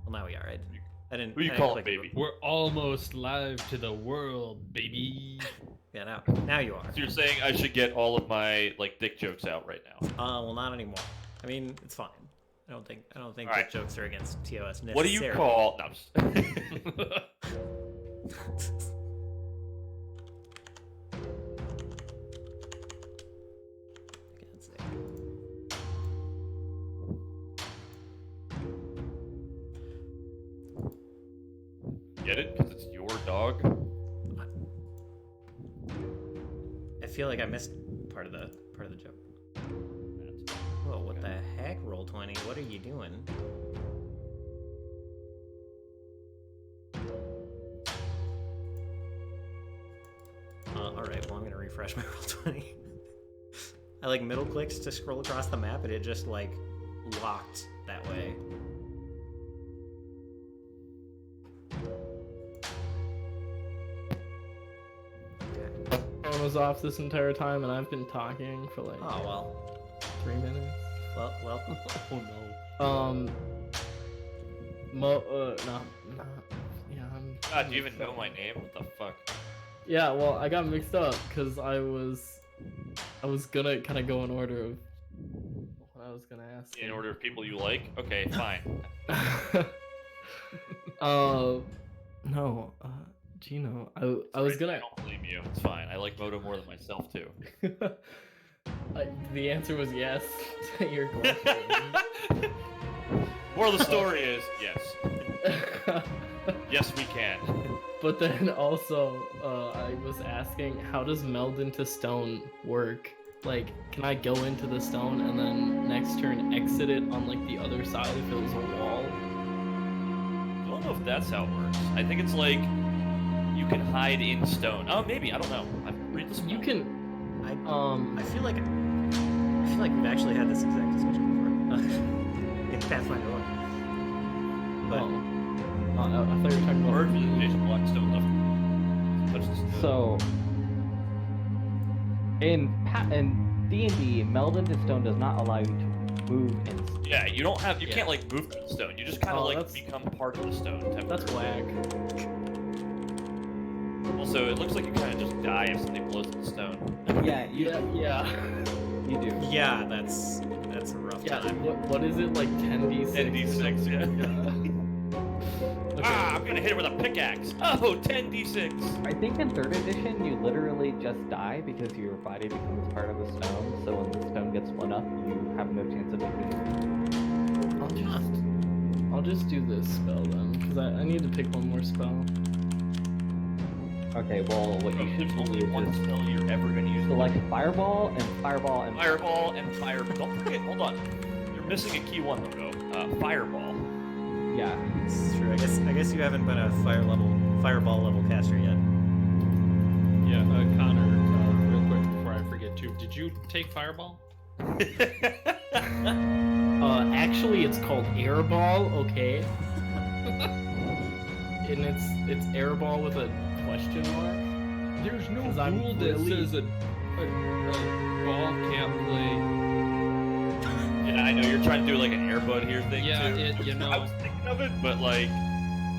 Well, now we are. I didn't. Who you I call didn't it, click baby? We're almost live to the world, baby. Yeah, now you are. So you're saying I should get all of my like dick jokes out right now? Well, not anymore. I mean, it's fine. I don't think All dick right. jokes are against TOS necessarily. What do you call? No, I'm just... Can't say. Get it? Because it's your dog. I feel like I missed part of the joke. Whoa, what the heck, Roll20? What are you doing? Alright, well I'm gonna refresh my Roll20. I like middle clicks to scroll across the map and it just like locked that way. Phone was off this entire time and I've been talking for like Oh well. 3 minutes. Well. Oh no. Yeah, God, do you even know my name? What the fuck? Yeah, well, I got mixed up because I was gonna kind of go in order of what I was gonna ask. In order of people you like? Okay, fine. No, Gino, I was Right, gonna. I don't blame you. It's fine. I like Moto more than myself too. The answer was yes to your question. Moral of the story is yes. Yes, we can. But then also, I was asking, how does meld into stone work? Like, can I go into the stone and then next turn exit it on like the other side if it was a wall? I don't know if that's how it works. I think it's like you can hide in stone. Oh, maybe. I don't know. Read this. You can. I feel like we've actually had this exact discussion before in Pathfinder 1. But I thought you were talking about. Word for the Jason Blackstone left. Touch the stone. So in D&D, meld into stone does not allow you to move in. Yeah, you don't have. You can't like move through the stone. You just kind of like that's- become part of the stone. That's temporarily. whack. Also, it looks like you kind of just die if something blows in the stone. Yeah, Yeah. you do. yeah, that's a rough Yeah. time. What is it like 10d6? 10d6, yeah. Okay. Ah, I'm gonna hit it with a pickaxe. Oh, 10d6. I think in 3rd edition, you literally just die because your body becomes part of the stone. So when the stone gets blown up, you have no chance of making it. I'll just do this spell then, because I need to pick one more spell. Okay, well, what you should There's only do one is spell you're ever gonna use. select fireball and fireball and Fireball and fire. Don't forget. Hold on. You're missing a key one though. Fireball. Yeah. It's true. I guess you haven't been a fireball level caster yet. Yeah, Connor, real quick before I forget too, did you take Fireball? Actually, it's called airball. Okay. And it's airball with a question mark. There's no 'Cause I'm rule that really- says a ball can't play. Yeah, I know you're trying to do like an Airbud here thing Yeah, too. you know. I was thinking of it, but like,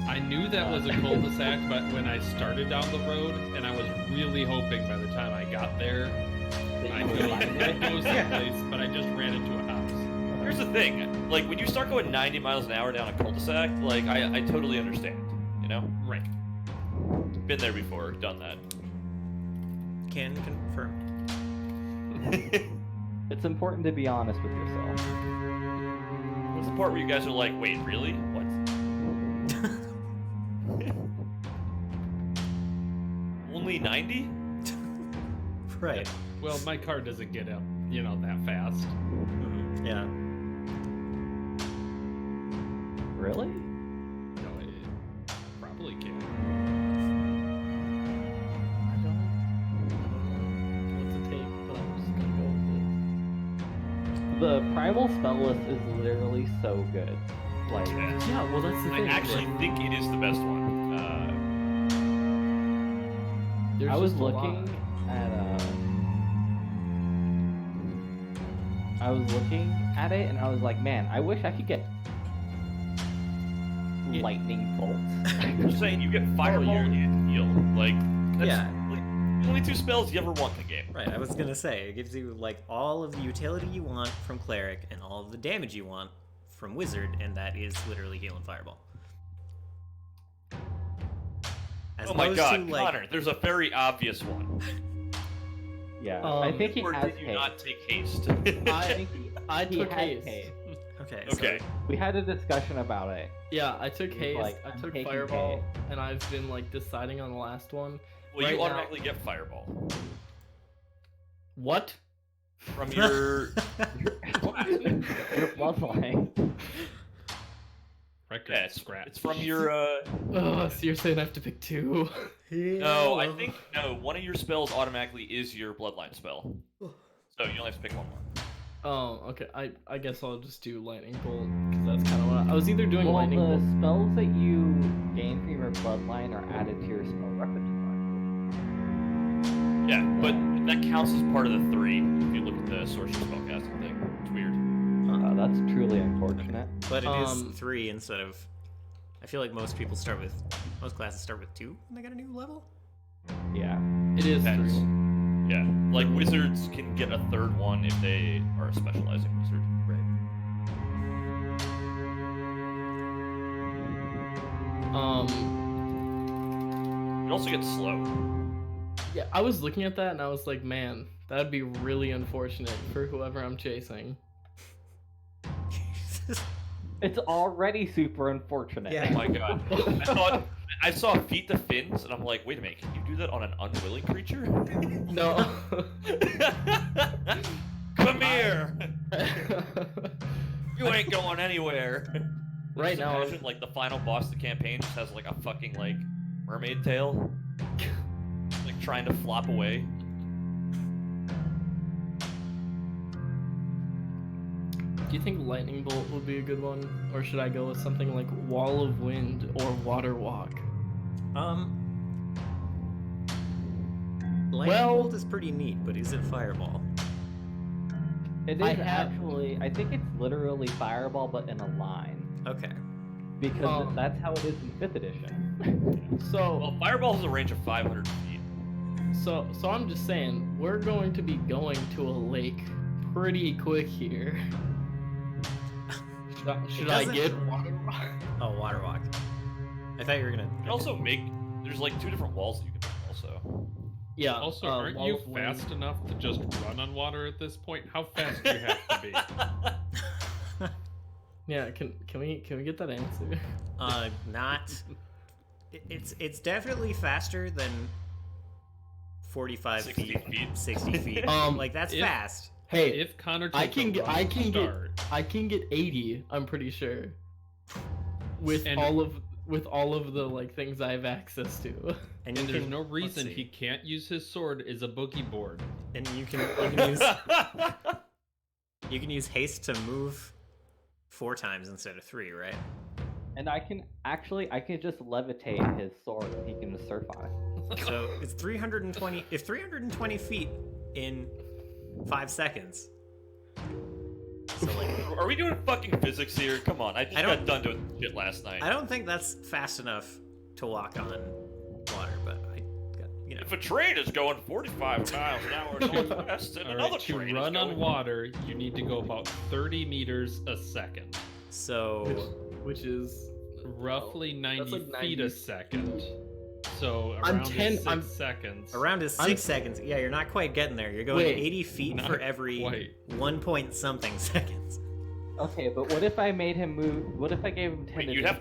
I knew that was a cul-de-sac, but when I started down the road, and I was really hoping by the time I got there, I knew it goes someplace, but I just ran into a house. here's the thing. Like, when you start going 90 miles an hour down a cul-de-sac, like, I totally understand. You know? Right. Been there before, done that. Can confirm. It's important to be honest with yourself. What's the part where you guys are like, wait, really? What? Only 90? Right. Well, my car doesn't get up, that fast. Mhm. Yeah. Really? No, it probably can. I don't know what to take, but I'm just gonna go with The primal spell list is literally so good. Like, it. Yeah, well that's the I thing. actually think it is the best one. There's I was just a lot. looking at I was looking at it and I was like, man, I wish I could get lightning bolt. I'm just saying you get fireball you're- and heal. Like, that's Yeah. like, the only 2 spells you ever want in the game. Right, I was gonna say, it gives you, like, all of the utility you want from Cleric and all of the damage you want from Wizard, and that is literally heal and fireball. As Oh my opposed god, to, like, Connor, there's a very obvious one. Yeah, I think he Or has did you haste. not take haste? I He took has haste. haste. Okay, Okay. We had a discussion about it. Yeah, I took He's haste. like, I I'm took taking fireball, haste. and I've been like deciding on the last one. Well, Right you now- automatically get fireball What? from your. Your bloodline. Record Yeah, scratch. it's from your. Oh, so you're saying I have to pick 2? No, I think no. One of your spells automatically is your bloodline spell, so you only have to pick one more. Oh, okay. I guess I'll just do lightning bolt because that's kind of what I was either doing. Well, lightning the bolt. spells that you gain from your bloodline are added to your spell repertoire. Yeah, but that counts as part of the 3 if you look at the sorcerer spellcasting thing. It's weird. That's truly unfortunate. But it is 'Cause 3 instead of. I feel like most classes start with 2 when they get a new level. Yeah. It is Depends. 3. Yeah, like wizards can get a 3rd one if they are a specializing wizard. Right. You also get slow. Yeah, I was looking at that and I was like, man, that'd be really unfortunate for whoever I'm chasing. It's already super unfortunate. Yeah. Oh my god. I saw feet to fins, and I'm like, wait a minute, can you do that on an unwilling creature? No. Come here! You ain't going anywhere. Right Just now, imagine like the final boss of the campaign just has like a fucking like mermaid tail, like trying to flop away. do you think lightning bolt would be a good one, or should I go with something like wall of wind or water walk? Lightning Well- bolt is pretty neat, but is it fireball? It I is have- actually, I think it's literally fireball, but in a line. Okay. Because that's how it is in 5th edition. So, Well, fireball has a range of 500 feet. so I'm just saying, we're going to be going to a lake pretty quick here. Should I doesn't- get water walk? Oh, water walk. I thought you were gonna. You can also make. There's like 2 different walls that you can make also. Yeah. Also, uh, aren't wall you of wind. fast enough to just run on water at this point? How fast do you have to be? Yeah. Can we get that answer? Not. It's definitely faster than 45 60 feet, feet. 60 feet. Like that's If- fast. Hey, If Connor I takes can a get running I start, can get 80. I'm pretty sure. With And- all of the like things I have access to. And and you there's can, no let's reason see. he can't use his sword as a boogie board. And you can use haste to move 4 times instead of 3, right? And I can just levitate his sword and he can just surf on it. So it's 320. If 320 feet in 5 seconds. So like, Are we doing fucking physics here? Come on, I just I got don't- done doing shit last night. I don't think that's fast enough to walk on water, but I got, If a train is going 45 miles an hour northwest and All another right, to train run is on going... water, you need to go about 30 meters a second. So Which is Roughly 90 like feet 90. a second. So I'm around 10 6 seconds. around is 6 seconds. Yeah, you're not quite getting there. You're going Wait, 80 feet not for every quite. 1 point something seconds. Okay, but what if I made him move? What if I gave him 10? Wait, you'd have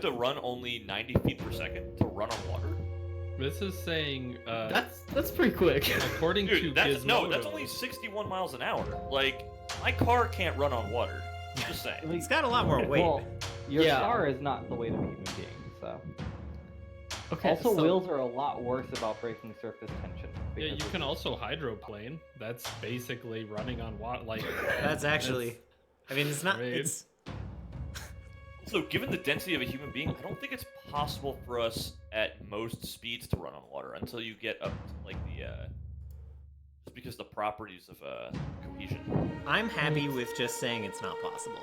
to run only 90 feet per second to run on water? This is saying, that's pretty quick. according Dude, to that's Gizmodo, that's only 61 miles an hour. Like, my car can't run on water. Just saying. He's got a lot more weight. Well, your Yeah. car is not the weight of a human being, so. Okay. Also, so, wheels are a lot worse about breaking surface tension. Yeah, because you can also hydroplane. That's basically running on water. Like That's actually. I mean, it's not. I mean- It's. Also, given the density of a human being, I don't think it's possible for us at most speeds to run on water until you get up to, like, just because the properties of cohesion. I'm happy with just saying it's not possible.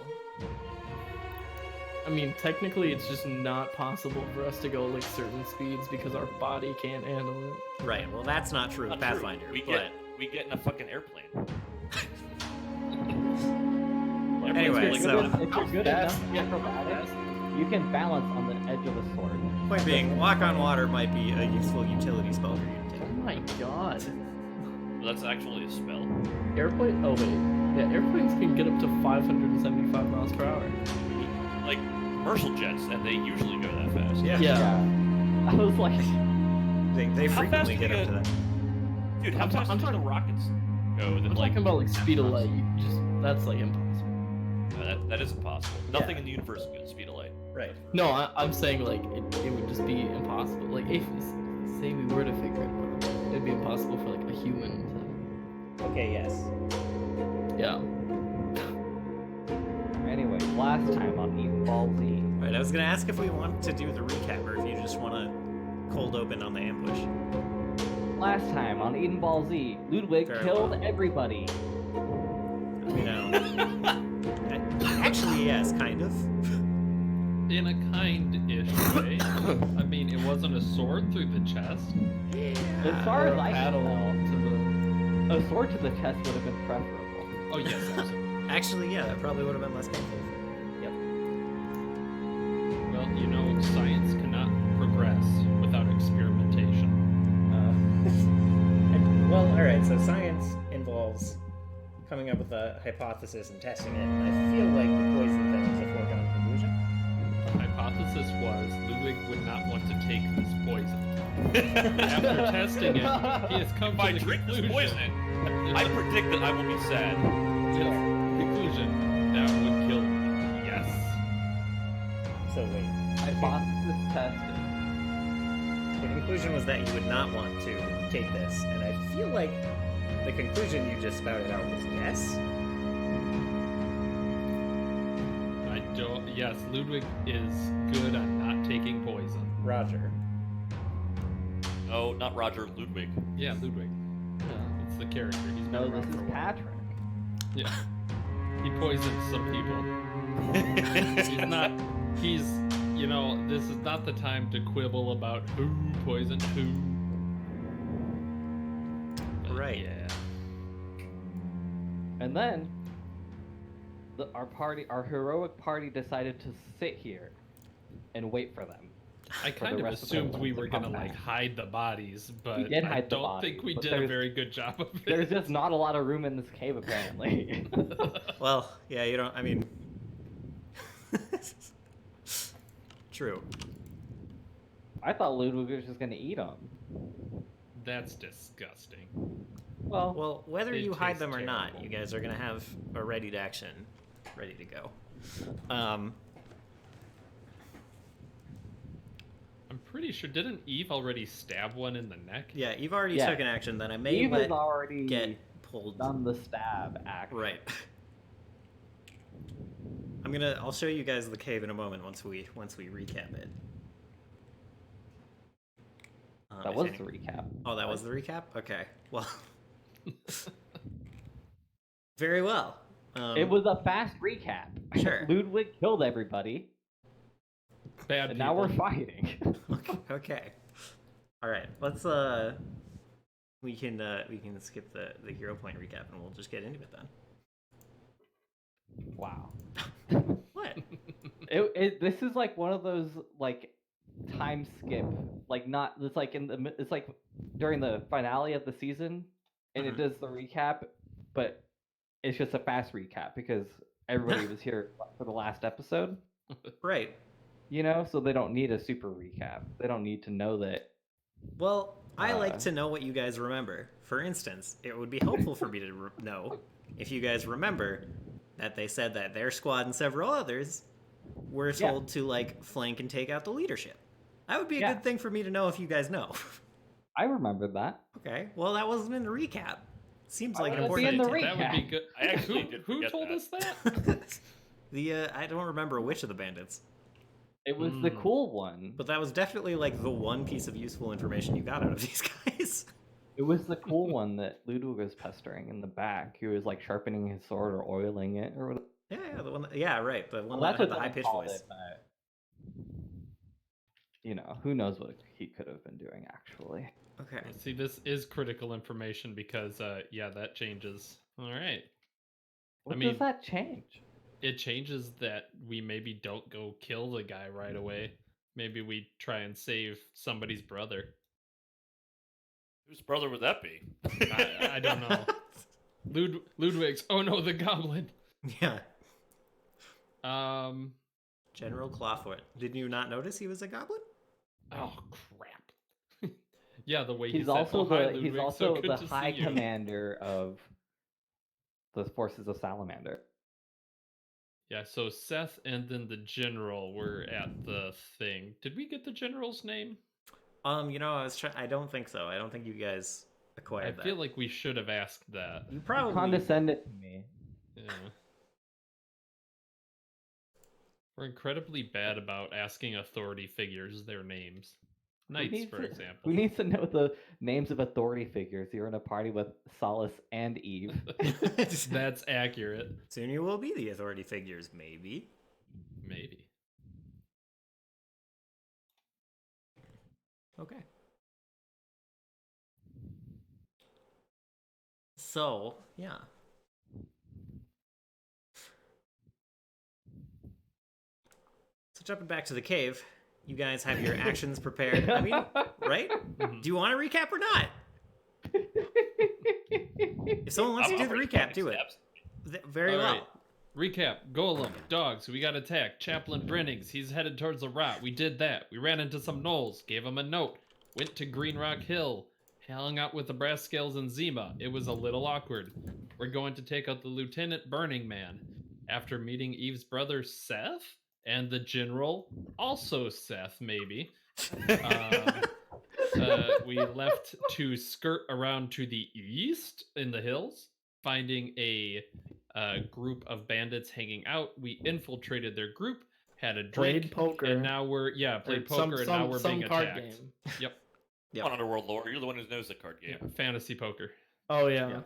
I mean, technically, it's just not possible for us to go like certain speeds because our body can't handle it. Right. Well, that's not true with Not true. Pathfinder. We but get in a fucking airplane. Anyway, if so you're good enough acrobatics, you can balance on the edge of a sword. point being, walk on water might be a useful utility spell for you to Oh take. my god. Well, that's actually a spell. Airplane? Oh wait. Yeah, airplanes can get up to 575 miles per hour. Like commercial jets, and they usually go that fast. Yeah. Yeah. I was like, They How fast frequently do you get up to get- that. Dude, how I'm fast do the rockets go? I'm That, talking about like speed of light. You just that's like impossible. that is impossible. Nothing Yeah. in the universe is good speed of light. Right. No, I'm saying like it would just be impossible. Like if say we were to figure it out, it'd be impossible for like a human Okay. Yes. to. Yeah. anyway, last time on Eating Ball Z. Right. I was gonna ask if we want to do the recap or if you just want to cold open on the ambush. Last time on Eating Ball Z, Ludwig Very killed well. everybody. You know. Actually, yes, kind of. In a kind-ish way. I mean, it wasn't a sword through the chest. As far as Or a I can paddle tell, to the. a sword to the chest would have been preferable. Oh yes, absolutely. Actually, yeah, that probably would have been less painful. Well, you know, science cannot progress without experimentation. Well, all right. So science involves coming up with a hypothesis and testing it. And I feel like the poison thing is a foregone conclusion. The hypothesis was Ludwig would not want to take this poison. After testing it, he has come If I to the drink this conclusion. poison, I predict that I will be sad. Yes, conclusion that would kill me. Yes. So wait, Hypothesis tested. the conclusion was that you would not want to take this, and I feel like the conclusion you just spouted out was yes. I don't. Yes, Ludwig is good at not taking poison. Roger. No, not Roger, Ludwig. Yeah, Ludwig. It's the character. He's No, been this around is for a while. Patrick. Yeah. He poisoned some people. He's not. He's. You know, this is not the time to quibble about who poisoned who. But Right. Yeah. And then our heroic party decided to sit here and wait for them. I the kind of rest of them assumed we to were come gonna like back. hide the bodies, but did I hide the don't think bodies, we but did a there's- very good job of it. There's just not a lot of room in this cave, apparently. Well, yeah, you don't. I mean, true. I thought Ludwig was just gonna eat them. That's disgusting. Well, Well, whether They you hide taste them or not, terrible. you guys are gonna have a ready to action, ready to go. I'm pretty sure, didn't Eve already stab one in the neck? Yeah, you've already Yeah. took an action that I may Eve has let already get pulled. done the stab act. Right. I'll show you guys the cave in a moment once we recap it. That if was any- the recap. Oh, that was the recap? Okay. Well. Very well. It was a fast recap. Sure. Ludwig killed everybody, Bad and now we're people. fighting. Okay. All right. Let's we can skip the hero point recap and we'll just get into it then. Wow. What? This is like one of those like time skip, like not it's like it's like during the finale of the season, and it Mhm. does the recap, but it's just a fast recap because everybody was here for the last episode, Right. you know, so they don't need a super recap. They don't need to know that. Well, I like Uh, to know what you guys remember. For instance, it would be helpful for me to know if you guys remember that they said that their squad and several others were Yeah. told to like flank and take out the leadership. That would be a Yeah. good thing for me to know if you guys know. I rember that. Okay. Well, that wasn't in the recap. Seems like an Why would it be important in the detail. That would be recap. good. I actually who, did who forget told that. us that? I don't remember which of the bandits, It was the Mm. cool one. but that was definitely like the one piece of useful information you got out of these guys. It was the cool one that Ludwig was pestering in the back. He was like sharpening his sword or oiling it or whatever. Yeah, the one. Yeah, right. The one Well, that that's had what the high they pitched called voice. it, but who knows what he could have been doing actually. Okay. See, this is critical information because, yeah, that changes. All right. What mean- does that change? It changes that we maybe don't go kill the guy right away. Maybe we try and save somebody's brother. Whose brother would that be? I don't know. Ludwig's. Oh no, the goblin. Yeah. Um. General Clawfoot. Did you not notice he was a goblin? Oh crap. Yeah, the way He's he said, also "Oh, hi, he's Ludwig, also so good the to high see you." commander of the forces of Salamander. Yeah, so Seth and then the general were at the thing. Did we get the general's name? I don't think so. I don't think you guys I acquired that. feel like we should have asked that. You You probably condescended to me. Yeah. We're incredibly bad about asking authority figures their names. Knights, needs for to- example. Who needs to know the names of authority figures? You're in a party with Solace and Eve. That's accurate. Soon you will be the authority figures, maybe. Maybe. Okay. So, yeah. So jumping back to the cave, you guys have your actions prepared. I mean, right? Mhm. Do you want to recap or not? If someone wants to do the recap, do it. Very All well. right. Recap. Golem. Dogs. We got attacked. Chaplain Brennings. He's headed towards the rot. We did that. We ran into some gnolls. Gave him a note. Went to Green Rock Hill. Hung out with the Brass Scales and Zima. It was a little awkward. We're going to take out the Lieutenant Burning Man. After meeting Eve's brother Seth and the General, also Seth, maybe. We left to skirt around to the east in the hills, finding a group of bandits hanging out. We infiltrated their group, had a drink, Played poker. and now we're played Or poker, and now we're some being card attacked. game. Yep, Yep. On Underworld lore, you're the one who knows the card game. yeah, fantasy poker. Oh yeah.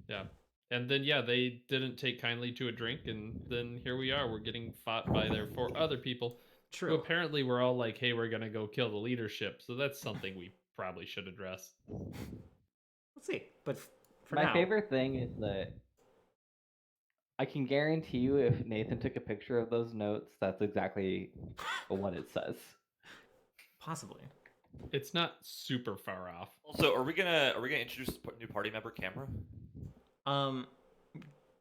Yeah. And then they didn't take kindly to a drink, and then here we are. We're getting fought by their 4 other people. Who True. apparently we're all like, hey, we're gonna go kill the leadership. So that's something we probably should address. Let's see. But for My now, favorite thing is that I can guarantee you if Nathan took a picture of those notes, that's exactly what it says. possibly. It's not super far off. Also, are we gonna introduce a new party member, Camera?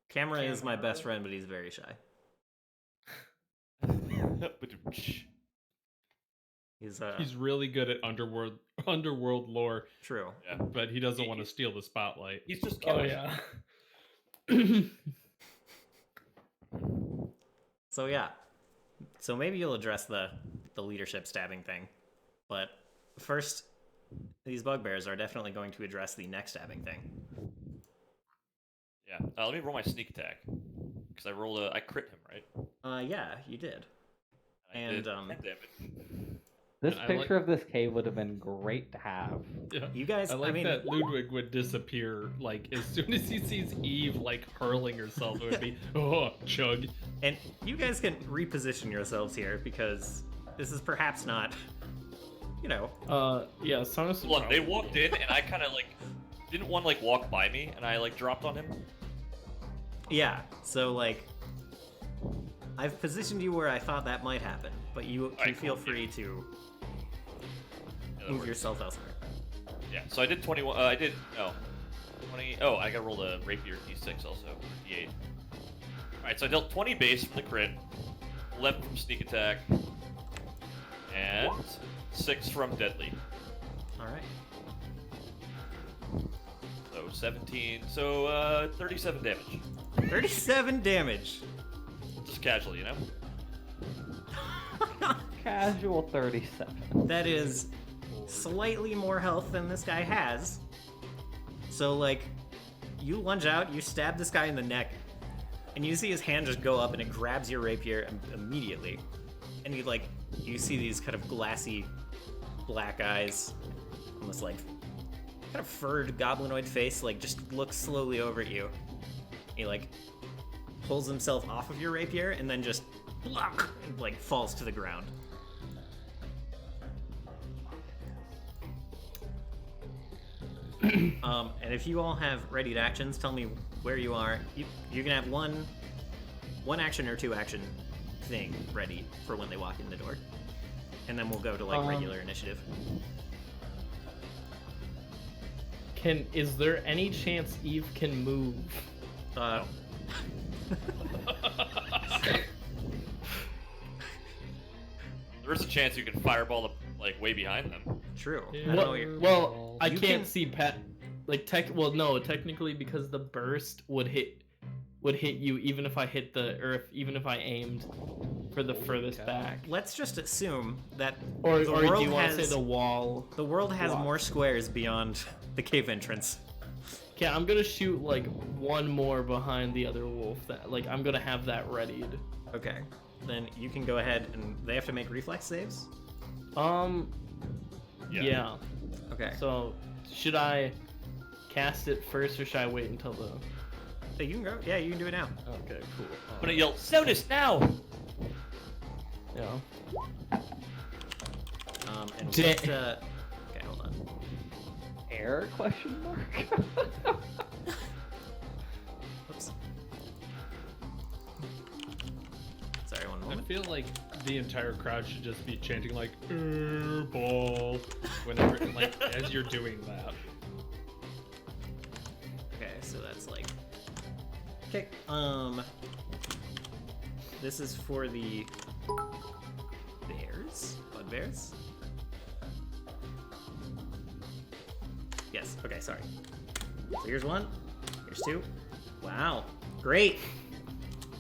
Camera is my best friend, but he's very shy. He's He's really good at underworld lore, true. Yeah, but he doesn't want to steal the spotlight. he's just Oh casual. yeah. So yeah. So maybe you'll address the leadership stabbing thing. But first, these bugbears are definitely going to address the neck stabbing thing. Yeah. Let me roll my sneak attack because I crit him, right? Yeah, you did. I And, did 10 damage. This And I picture of this cave would have been great to have. Yeah. You guys, I like mean, that Ludwig would disappear like as soon as he sees Eve like hurling herself. It would be chug. and you guys can reposition yourselves here because this is perhaps not, Yeah. Sonus. Hold on, they walked in and I kind of didn't one walk by me and I dropped on him. yeah. So I've positioned you where I thought that might happen, but you can Alright, feel cool, free to Yeah, that move works. yourself elsewhere. Yeah. So I did 21. I did 20. Oh, I got to roll a rapier d6 also. D8. All right. So I dealt 20 base from the crit, 11 from sneak attack, and 6 from deadly. All right. So 17. So 37 damage. 37 damage. Just casually, Casual 37. That is slightly more health than this guy has. So, you lunge out, you stab this guy in the neck, and you see his hand just go up and it grabs your rapier immediately. And you see these kind of glassy black eyes, almost kind of furred goblinoid face, just looks slowly over at you. He, pulls himself off of your rapier and then just and falls to the ground. And if you all have readied actions, tell me where you are. You can have one action or 2 action thing ready for when they walk in the door, and then we'll go to like regular initiative. Is there any chance Eve can move? There's a chance you can fireball the like way behind them. True. Yeah. I don't know what you're... Well, I You can't can- see technically because the burst would hit you even if I hit even if I aimed for the furthest back. Let's just assume that Or the do world you want to has say the wall? the world has block? more squares beyond the cave entrance. Okay, I'm gonna shoot like one more behind the other wolf. That like I'm gonna have that readied. Okay. Then you can go ahead and they have to make reflex saves. Yeah. Okay. So should I cast it first or should I wait until the? So you can go. Yeah, you can do it now. Okay, cool. I'm gonna yell, Sonus now! Yeah. And Da- what, okay, hold on. Air question mark? Oops. Sorry, one I moment. feel like the entire crowd should just be chanting like "airball" whenever, like, as you're doing that. Okay, so that's like. Okay. This is for the bears, bugbears. Yes. Okay. Sorry. So here's 1. Here's 2. Wow. Great.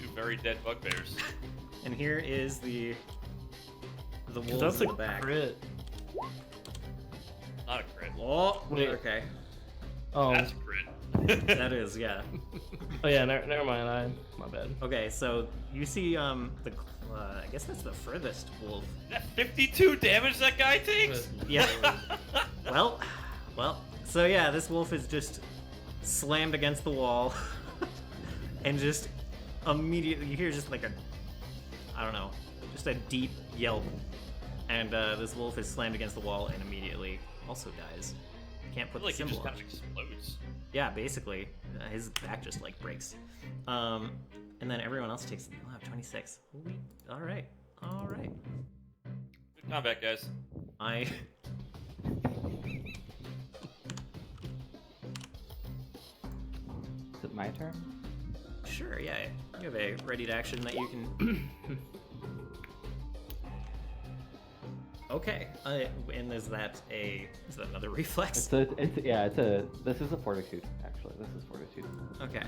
2 very dead bugbears. And here is the wolves That's in a the back. crit. Not a crit. Oh. Wait. Okay. Oh. That's a crit. That is, yeah. Oh yeah. Never mind. My bad. Okay, so you see I guess that's the furthest wolf. That 52 damage that guy takes? Yeah. Well. So yeah, this wolf is just slammed against the wall, and just immediately you hear just like just a deep yelp, and this wolf is slammed against the wall and immediately also dies. Can't I put feel like the he symbol just on. kind of explodes. Yeah, basically, his back just like breaks. And then everyone else takes. You'll have 26. All right. Good combat, guys. Is it my turn? Sure, yeah. You have a readied action that you can. Okay. And is that another reflex? This is a fortitude, actually. This is fortitude. Okay.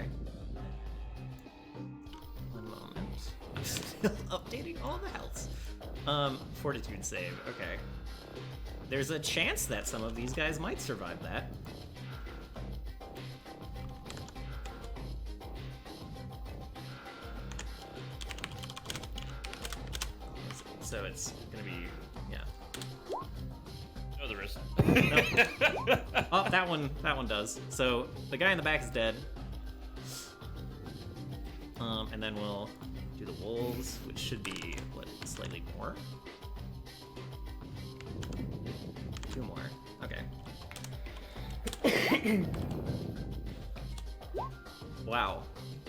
One moment. I'm still updating all the healths. Fortitude save. Okay. There's a chance that some of these guys might survive that. So it's gonna be, yeah. No, there isn't. Oh, that one does. So the guy in the back is dead. And then we'll do the wolves, which should be slightly more. 2 more. Okay. Wow.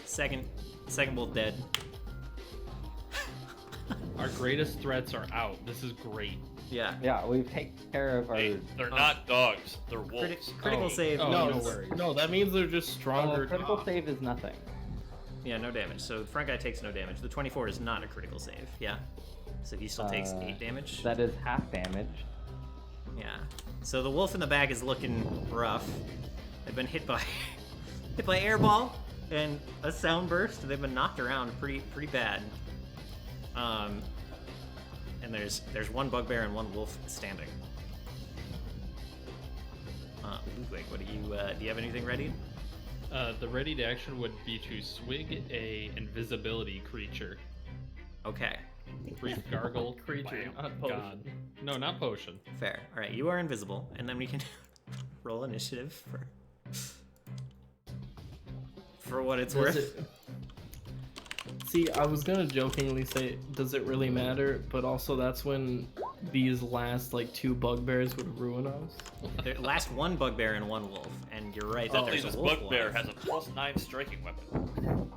Second wolf dead. Our greatest threats are out. This is great. Yeah. Yeah, we've taken care of our. Hey, they're not dogs. They're wolves. Critical Oh. save. Oh, No, means- no worries. No, that means they're just stronger. critical save is nothing. Yeah, no damage. So the front guy takes no damage. The 24 is not a critical save. Yeah. So he still takes 8 damage. That is half damage. Yeah. So the wolf in the back is looking rough. They've been hit by airball and a sound burst. They've been knocked around pretty bad. And there's 1 bugbear and 1 wolf standing. Ludwig, what do you have anything ready? The ready to action would be to swig a invisibility creature. Okay. Brief gargle. Creature, Bam. not potion. God. No, not potion. Fair. All right, you are invisible, and then we can roll initiative for what it's Does worth. See, I was gonna jokingly say, does it really matter? But also, that's when these last like 2 bugbears would ruin us. There last 1 bugbear and 1 wolf, and you're right that Oh. there's This a wolf bugbear one. has a +9 striking weapon.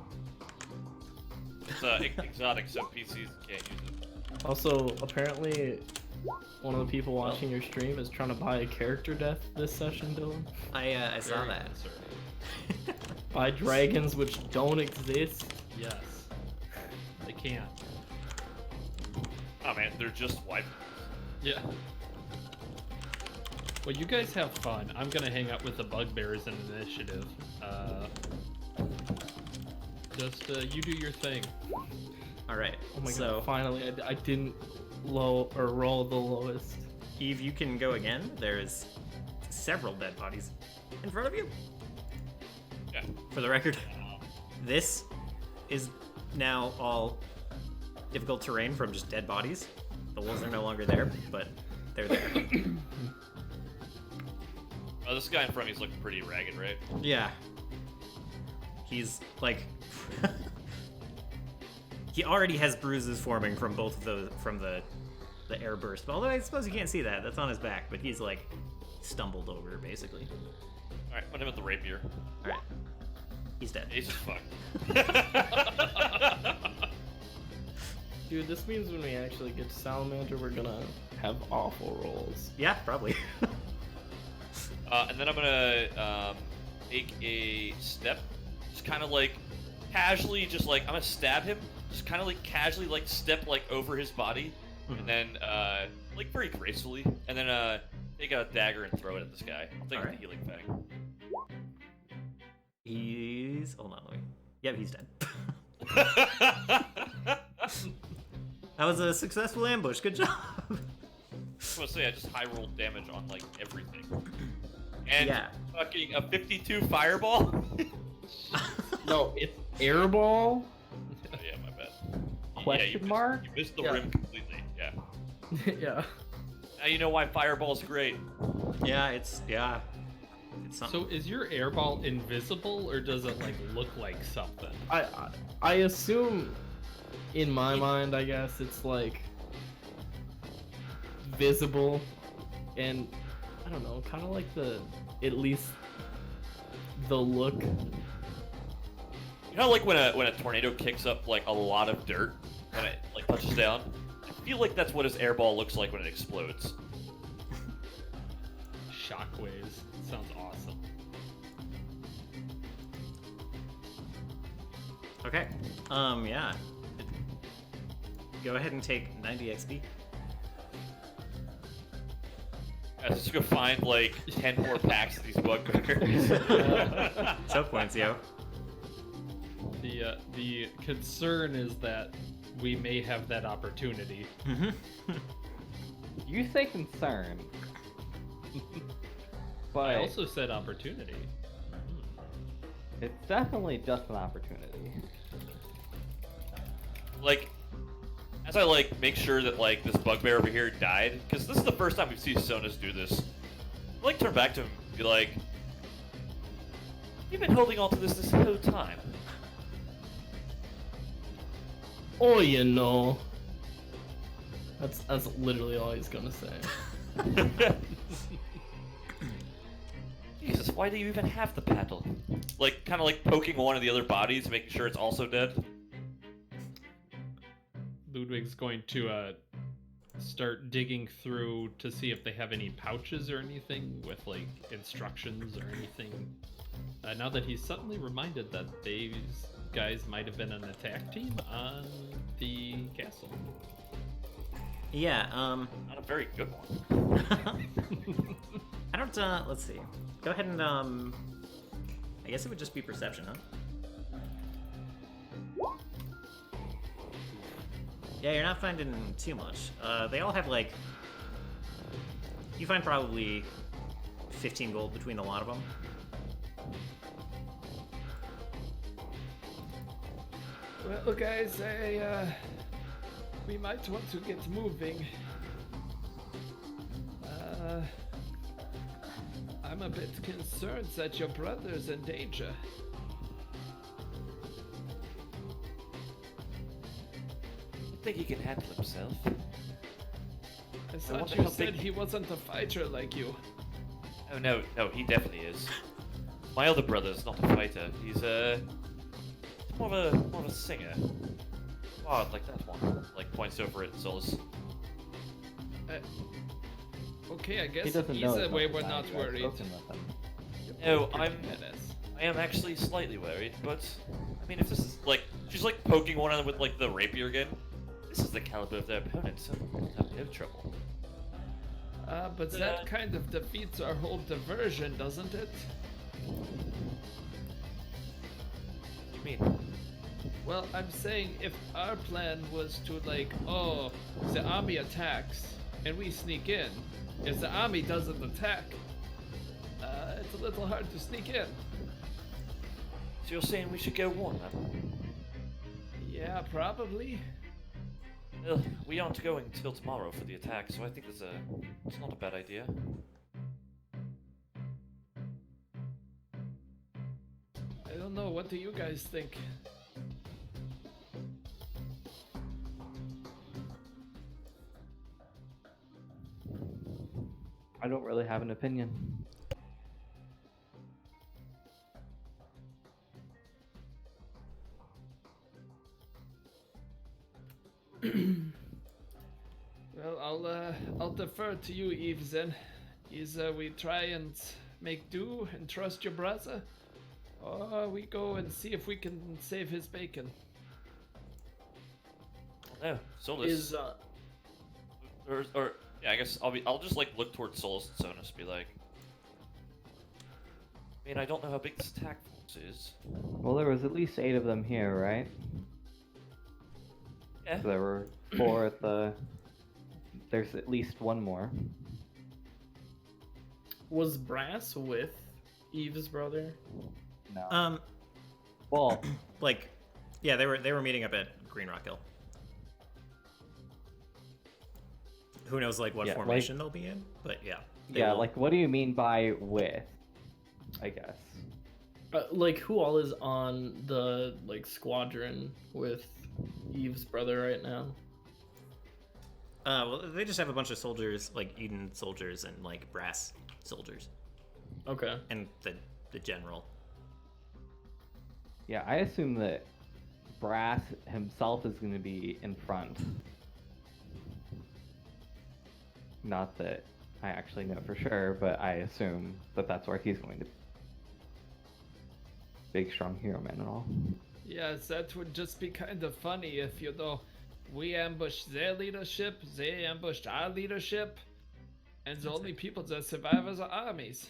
It's exotic, so PCs can't use it. Also, apparently, one of the people watching your stream is trying to buy a character death this session, Dylan. I saw Very that. concerning. Buy dragons which don't exist. Yes. They can't. Oh man, they're just wiped. Yeah. Well, you guys have fun. I'm gonna hang out with the bugbears in initiative. Just you do your thing. All right. Oh my so, god! Finally, I didn't roll the lowest. Eve, you can go again. There's several dead bodies in front of you. Yeah. For the record, this is now all difficult terrain from just dead bodies. The wolves are no longer there, but they're there. Oh, this guy in front of me is looking pretty ragged, right? Yeah. He's like he already has bruises forming from both of those from the air burst. Although I suppose you can't see that. That's on his back, but he's like stumbled over basically. Alright, put him with the rapier. All right. He's dead. He's just fucked. Dude, this means when we actually get to Salamander, we're gonna have awful rolls. Yeah, probably. And then I'm gonna take a step, just kind of like casually, just like I'm gonna stab him, just kind of like casually like step like over his body, and then like very gracefully, and then take a dagger and throw it at this guy. I'll take Alright. the healing fang. He's hold on, let me. Yep, he's dead. That was a successful ambush. Good job. I was gonna say I just high rolled damage on like everything. And Yeah. fucking a 52 fireball. No, it's airball. Oh, yeah, my bad. Question mark? You missed the Yeah. rim completely. Yeah. Yeah. Now you know why fireball's great. Yeah, it's something. So is your airball invisible, or does it like look like something? I assume, in my mind, I guess it's like visible, and I don't know, kind of like at least the look. You know, like when a tornado kicks up like a lot of dirt when it like touches down. I feel like that's what his airball looks like when it explodes. Shockwaves. Sounds awesome. Okay. Yeah. Go ahead and take 90 XP. I'm just gonna find like 10 more packs of these bugbears. So points, yo. The concern is that we may have that opportunity. You say concern. But I also said opportunity. it's definitely just an opportunity. Like, as I like make sure that like this bugbear over here died, because this is the first time we see Sonas do this. I like turn back to him and be like, "You've been holding on to this whole time." Oh, you know. That's literally all he's gonna say. Jesus, why do you even have the paddle? Like, kind of like poking one of the other bodies, making sure it's also dead. Ludwig's going to start digging through to see if they have any pouches or anything with like instructions or anything. Now that he's suddenly reminded that these guys might have been an attack team on the castle. Yeah, Not a very good one. I don't, let's see. Go ahead and, I guess it would just be perception, huh? Yeah, you're not finding too much. They all have, like, you find probably 15 gold between a lot of them. Well, guys, we might want to get moving. I'm a bit concerned that your brother's in danger. think he can handle himself. I thought wonder you how said big- he wasn't a fighter like you. Oh no, he definitely is. My other brother's not a fighter. He's more of a singer. Oh, like that one. Like points over at Solus. Okay, I He guess doesn't know. either as way much we're as I not do. I've worried. spoken with him. No, Pretty I'm. badass. I am actually slightly worried, but I mean, if this is like she's like poking one another with like the rapier again. This is the caliber of their opponent, so we'll have no trouble. But that kind of defeats our whole diversion, doesn't it? What do you mean? Well, I'm saying if our plan was to like, oh, the army attacks and we sneak in. If the army doesn't attack, it's a little hard to sneak in. So you're saying we should go one then? Yeah, probably. Well, we aren't going till tomorrow for the attack, so I think it's not a bad idea. I don't know. What do you guys think? I don't really have an opinion. Well, I'll defer to you, Eve. Then, is we try and make do and trust your brother, or we go and see if we can save his bacon. No, Solus. Is Or yeah, I guess I'll just like look towards Solus and Sonus, be like, I mean, I don't know how big this attack force is. Well, there was at least 8 of them here, right? Yeah. So there were 4 at the. There's at least 1 more. was Brass with Eve's brother? No. Well, Like, yeah, they were meeting up at Green Rock Hill. Who knows, like, what Yeah, like- formation they'll be in? But yeah. they yeah, will- like, what do you mean by with? I guess. Like who all is on the like squadron with Eve's brother right now? well, they just have a bunch of soldiers, like Eden soldiers and like Brass soldiers, Okay. and the general. Yeah, I assume that Brass himself is going to be in front. Not that I actually know for sure, but I assume that that's where he's going to be. Big, strong hero man and all. Yes, that would just be kind of funny if, you know, we ambushed their leadership, they ambushed our leadership, and the only people that survive are the armies.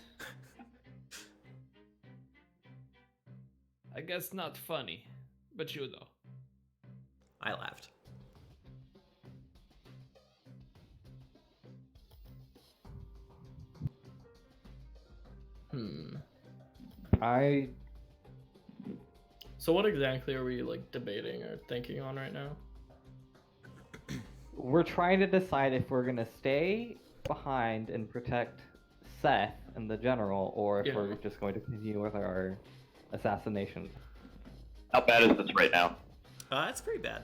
I guess not funny, but you know. I laughed. I So what exactly are we like debating or thinking on right now? We're trying to decide if we're gonna stay behind and protect Seth and the general, or if Yeah. we're just going to continue with our assassination. How bad is this right now? It's pretty bad.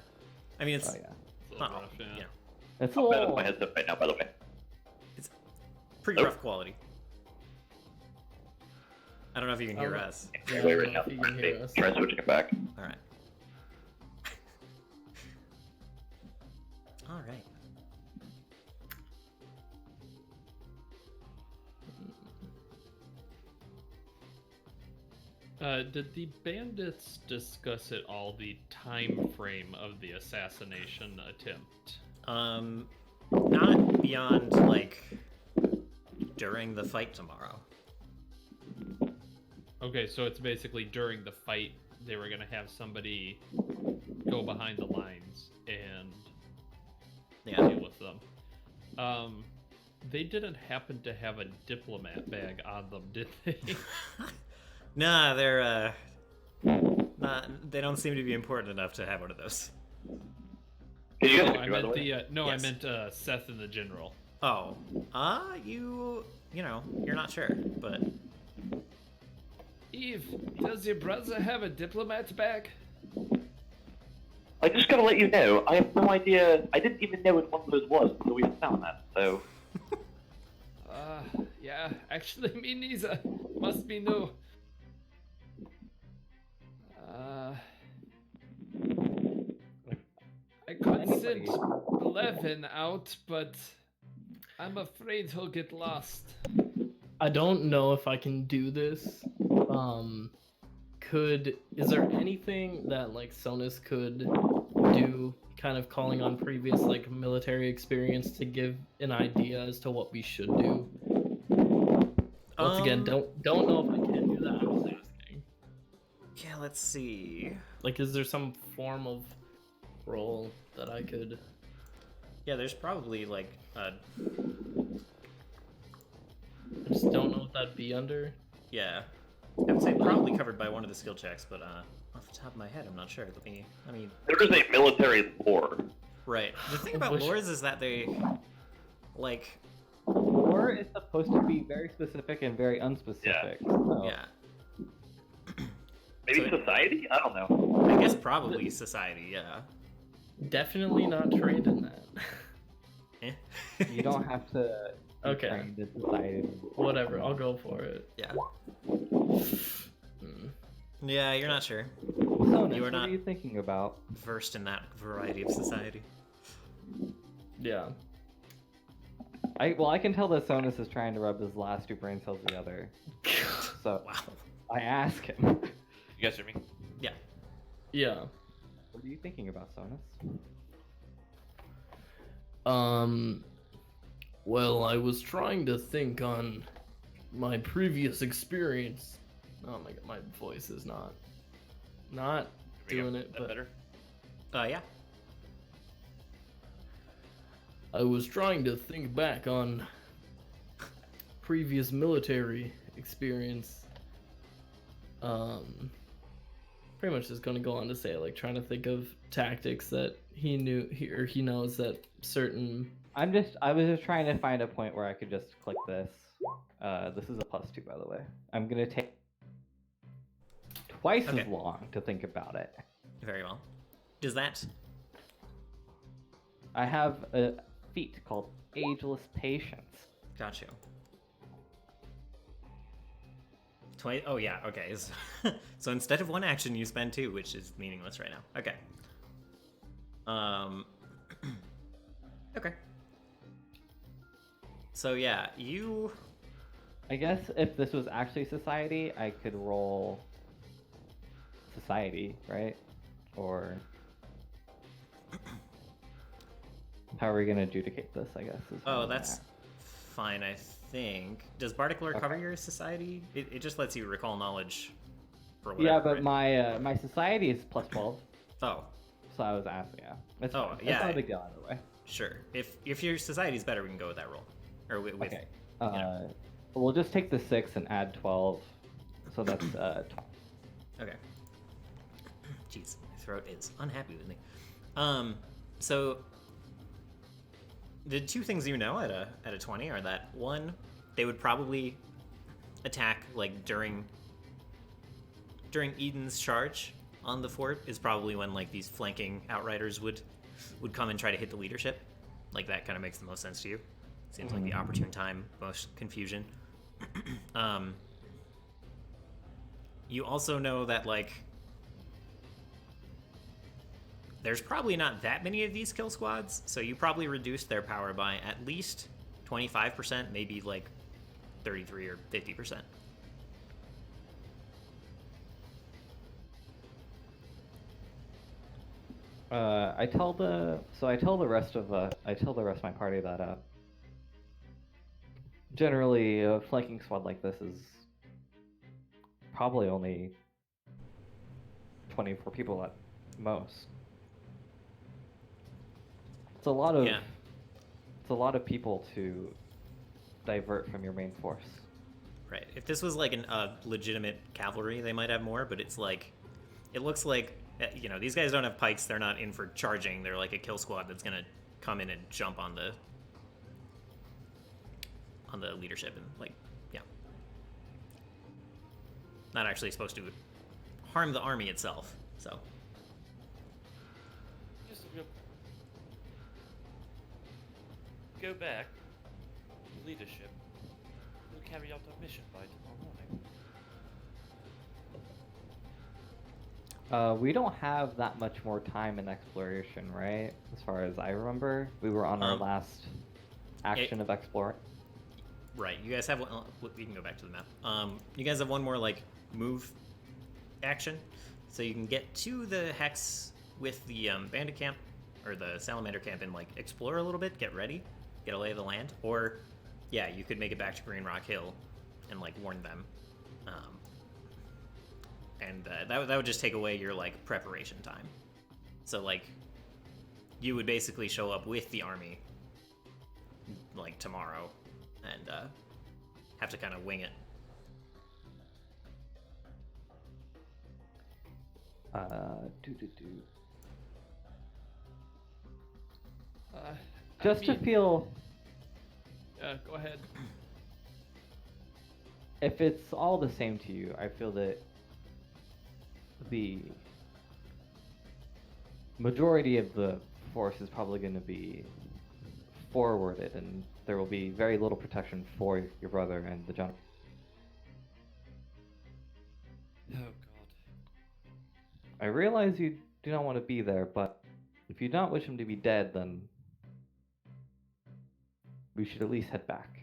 I mean, it's Oh yeah, It's a not, little rough, yeah. you know, it's a How bad is little. my headset right now, by the way? it's pretty Oh. rough quality. I don't know if you can hear Oh. us. Yeah, Wait I right don't now. know if you can hear us. Try switching it back. All right. All right. Did the bandits discuss at all the time frame of the assassination attempt? Not beyond like during the fight tomorrow. Okay, so it's basically during the fight they were gonna have somebody go behind the lines and Yeah. deal with them. They didn't happen to have a diplomat bag on them, did they? Nah, they're not. They don't seem to be important enough to have one of those. Can you guys No, hear I me, by the meant way? no, Yes. I meant Seth and the general. Oh, you know, you're not sure, but Eve, does your brother have a diplomat bag? I just gotta let you know, I have no idea. I didn't even know what one of those was until we found that. So Yeah, actually, me neither. Must be new. I could Anybody- send Levin out, but I'm afraid he'll get lost. I don't know if I can do this. Is there anything that like Sonus could do, kind of calling on previous like military experience to give an idea as to what we should do? Once again, don't know if I can do that. I'm just asking. Yeah, let's see. Like, is there some form of role that I could? Yeah, there's probably like I just don't know what that'd be under. yeah. I would say probably covered by one of the skill checks, but off the top of my head, I'm not sure. Let me. there is a military lore. Right. The thing about Which- lores is that they, like, Lore is supposed to be very specific and very unspecific. So. yeah. Maybe So- society? I don't know. I guess probably society. Yeah. Definitely not trained in that. Eh. You don't have to be Okay. trained in society. Whatever, I'll go for it. Yeah. Hmm. Yeah, you're not sure. Sonus, You are what not- are you thinking about? Versed in that variety of society. Yeah. I can tell that Sonus is trying to rub his last two brain cells together. So Wow. I ask him, You guys hear me? Yeah. Yeah. what are you thinking about, Sonus? Well, I was trying to think on my previous experience. Oh my god, my voice is not Can we get doing it, that but better? Yeah. I was trying to think back on previous military experience. Pretty much just gonna go on to say, like, trying to think of tactics that he knows that certain. I was just trying to find a point where I could just click this. This is a +2, by the way. I'm gonna take twice Okay. as long to think about it. Very well. Does that? I have a feat called Ageless Patience. Got you. 20. Oh yeah. Okay. So instead of one action, you spend two, which is meaningless right now. Okay. Okay. So yeah, you. I guess if this was actually society, I could roll society, right? Or how are we gonna adjudicate this? I guess. Is Oh, where I'm that's at. fine. I think. Does Bardic Lore cover Okay. your society? It just lets you recall knowledge. For whatever. Yeah, but right? my society is +12, Oh, so I was asking. Yeah, it's Oh, fine. It's yeah. not a big deal either way. sure. If your society's better, we can go with that roll. Or with. Okay. yeah. We'll just take the 6 and add 12, so that's 12. Okay. Jeez, my throat is unhappy with me. So the two things you know at a 20 are that one, they would probably attack like during Eden's charge on the fort is probably when like these flanking outriders would come and try to hit the leadership. Like that kind of makes the most sense to you. Seems like the opportune time, most confusion. You also know that like there's probably not that many of these kill squads, so you probably reduced their power by at least 25%, maybe like 33 or 50%. I tell the rest of my party that generally a flanking squad like this is probably only 24 people at most. It's a lot of Yeah. it's a lot of people to divert from your main force. Right. If this was like a legitimate cavalry, they might have more, but it's like, it looks like, you know, these guys don't have pikes. They're not in for charging. They're like a kill squad that's gonna come in and jump on the leadership and like, yeah. Not actually supposed to harm the army itself. So. go back to leadership. We'll carry out our mission by tomorrow morning. We don't have that much more time in exploration, right? As far as I remember, we were on our last action of explore. Right. You guys have one. We can go back to the map. You guys have one more like move action, so you can get to the hex with the bandit camp or the salamander camp and like explore a little bit, get ready, get a lay of the land, or yeah, you could make it back to Green Rock Hill and like warn them, and that would just take away your like preparation time. So like you would basically show up with the army like tomorrow and have to kind of wing it. Just to feel, Go ahead. if it's all the same to you, I feel that the majority of the force is probably going to be forwarded, and there will be very little protection for your brother and the general. Oh god. I realize you do not want to be there, but if you don't wish him to be dead, then we should at least head back.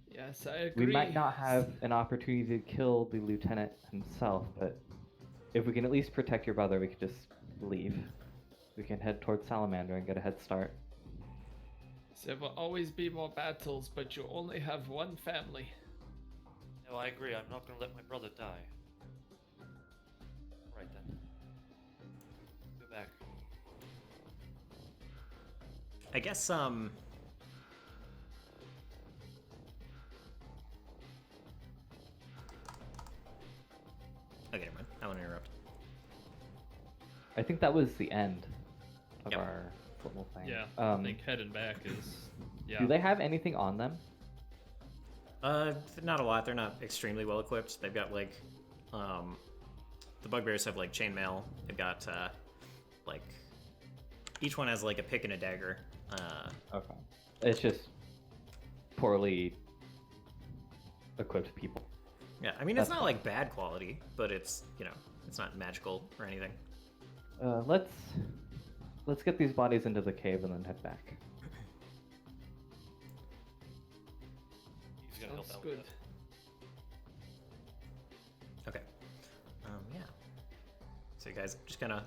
Yes, I agree. We might not have an opportunity to kill the lieutenant himself, but if we can at least protect your brother, we could just leave. We can head towards Salamander and get a head start. There will always be more battles, but you only have one family. No, I agree. I'm not gonna let my brother die. Alright then. Go back. I guess okay, never mind. I want to interrupt. I think that was the end of Yep. our little thing. Yeah, I think heading back is. Yeah. Do they have anything on them? Not a lot. They're not extremely well equipped. They've got like, the bugbears have like chainmail. They've got like, each one has like a pick and a dagger. Okay. It's just poorly equipped people. Yeah, I mean it's That's not like bad quality, but it's it's not magical or anything. Let's get these bodies into the cave and then head back. He's gonna help Sounds out good. with that. Okay. Yeah. So you guys just kind of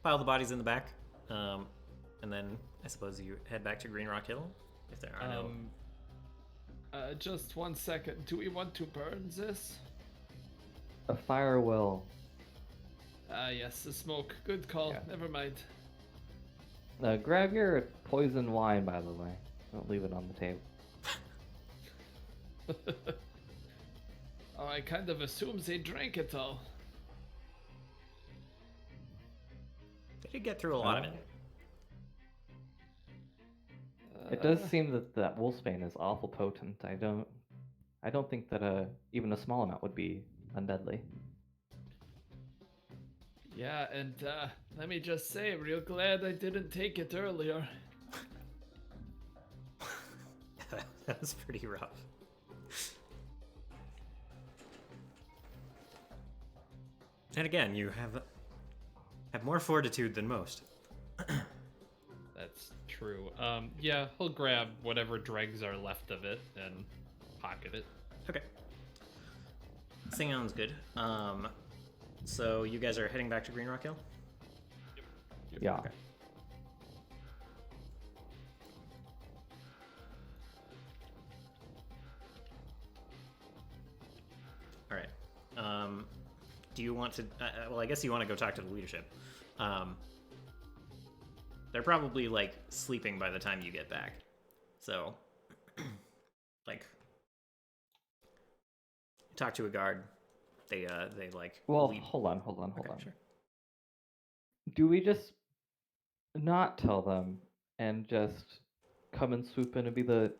pile the bodies in the back, and then I suppose you head back to Green Rock Hill if there are no. Just 1 second. Do we want to burn this? A fire will. Ah, yes, the smoke. Good call. Yeah. Never mind. Grab your poison wine, by the way. Don't leave it on the table. Oh, I kind of assumed they drank it all. They did get through a lot of it. It does seem that wolfsbane is awful potent. I don't think that even a small amount would be undeadly. Yeah, and let me just say, real glad I didn't take it earlier. That was pretty rough. And again, you have more fortitude than most. That's true. Yeah, he'll grab whatever dregs are left of it and pocket it. Okay. Sounds good. So you guys are heading back to Green Rock Hill? Yeah. Okay. All right. Do you want to? Well, I guess you want to go talk to the leadership. They're probably like sleeping by the time you get back. So, like, talk to a guard. They like. Well, lead- hold on. Okay, sure. Do we just not tell them and just come and swoop in and be the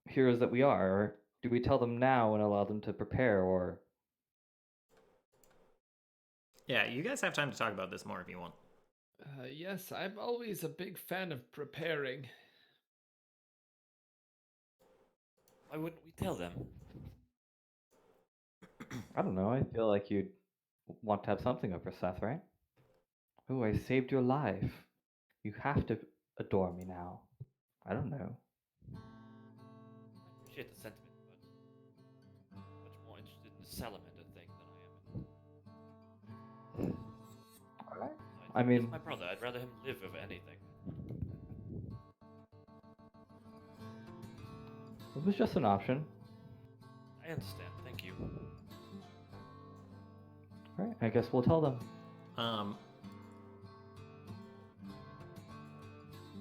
heroes that we are, or do we tell them now and allow them to prepare, or? Yeah, you guys have time to talk about this more if you want. Yes, I'm always a big fan of preparing. Why wouldn't we tell them? I don't know. I feel like you'd want to have something over Seth, right? Oh, I saved your life. You have to adore me now. I don't know. I appreciate the sentiment, but I'm much more interested in the salamander thing than I am in. Alright. Besides, I mean, he's my brother. I'd rather him live over anything. it was just an option. I understand. Thank you. Alright, I guess we'll tell them. I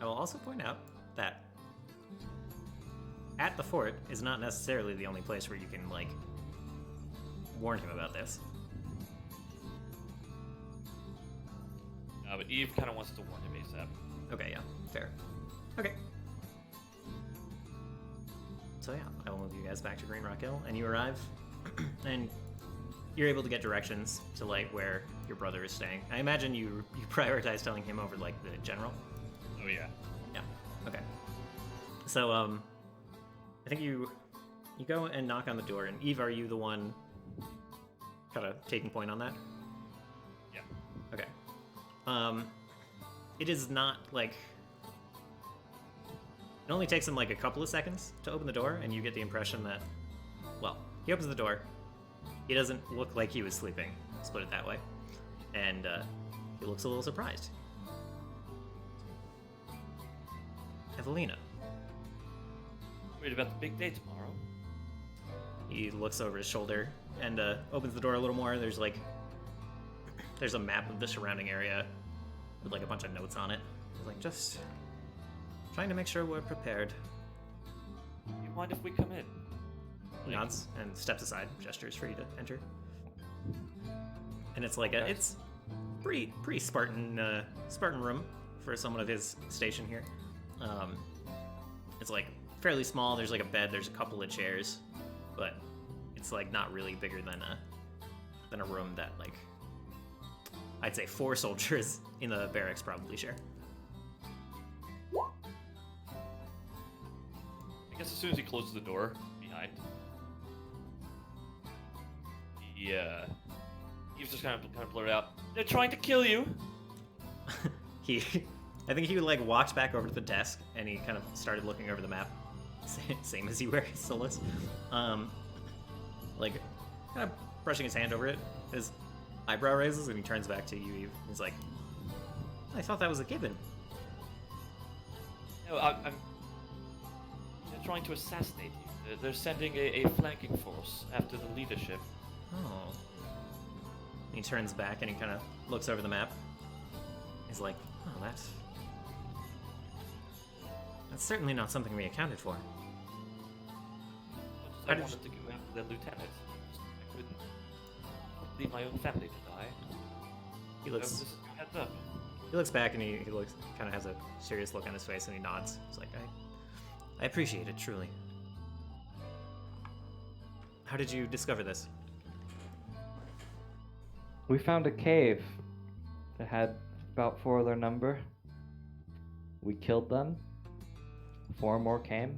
will also point out that at the fort is not necessarily the only place where you can, like, warn him about this. But Eve kind of wants to warn him ASAP. Okay, yeah, fair. Okay. So yeah, I will move you guys back to Green Rock Hill, and you arrive, and you're able to get directions to, like, where your brother is staying. I imagine you prioritize telling him over, like, the general. Oh yeah. Yeah. Okay. So I think you go and knock on the door, and Eve, are you the one kind of taking point on that? Yeah. Okay. It is not like it only takes him like a couple of seconds to open the door, and you get the impression that, well, he opens the door. He doesn't look like he was sleeping. Let's put it that way. And he looks a little surprised. Evelina. Worried about the big day tomorrow. He looks over his shoulder and opens the door a little more. There's a map of the surrounding area with like a bunch of notes on it. He's like, just trying to make sure we're prepared. You mind if we come in? Nods and steps aside, gestures for you to enter. And it's like it's pretty Spartan Spartan room for someone of his station here. It's like fairly small. There's like a bed. There's a couple of chairs, but it's like not really bigger than a room that, like, I'd say 4 soldiers in the barracks probably share. I guess as soon as he closes the door behind, Eve's just kind of blurted out, "They're trying to kill you." I think he like walked back over to the desk and he kind of started looking over the map, same as you wear his solus, like kind of brushing his hand over it. His eyebrow raises and he turns back to you, Eve. He's like, "I thought that was a given." No, I'm. They're trying to assassinate you. They're sending a flanking force after the leadership. Oh. He turns back and he kind of looks over the map. He's like, "Oh, that's certainly not something we accounted for." I wanted to go after the lieutenant. I couldn't leave my own family to die. He So looks this is your heads up. he looks back and he looks kind of has a serious look on his face and he nods. He's like, I appreciate it, truly. How did you discover this? We found a cave that had about 4 of their number. We killed them. 4 more came.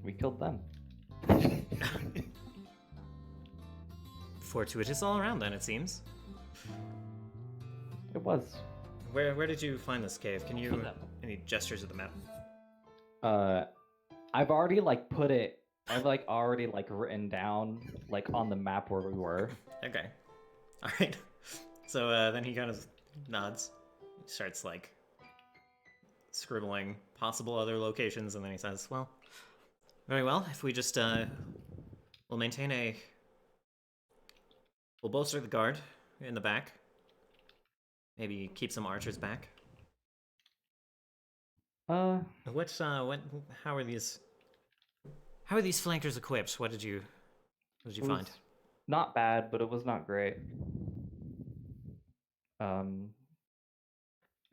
We killed them. Fortuitous all around then, it seems. It was. Where did you find this cave? Can you Kill them. any gestures of the map? I've already put it. I've already written down on the map where we were. Okay. Alright. So then he kind of nods. He starts scribbling possible other locations, and then he says, "Well, very well, if we just we'll maintain we'll bolster the guard in the back. Maybe keep some archers back." How are these flankers equipped? What did you It find? was not bad, but it was not great.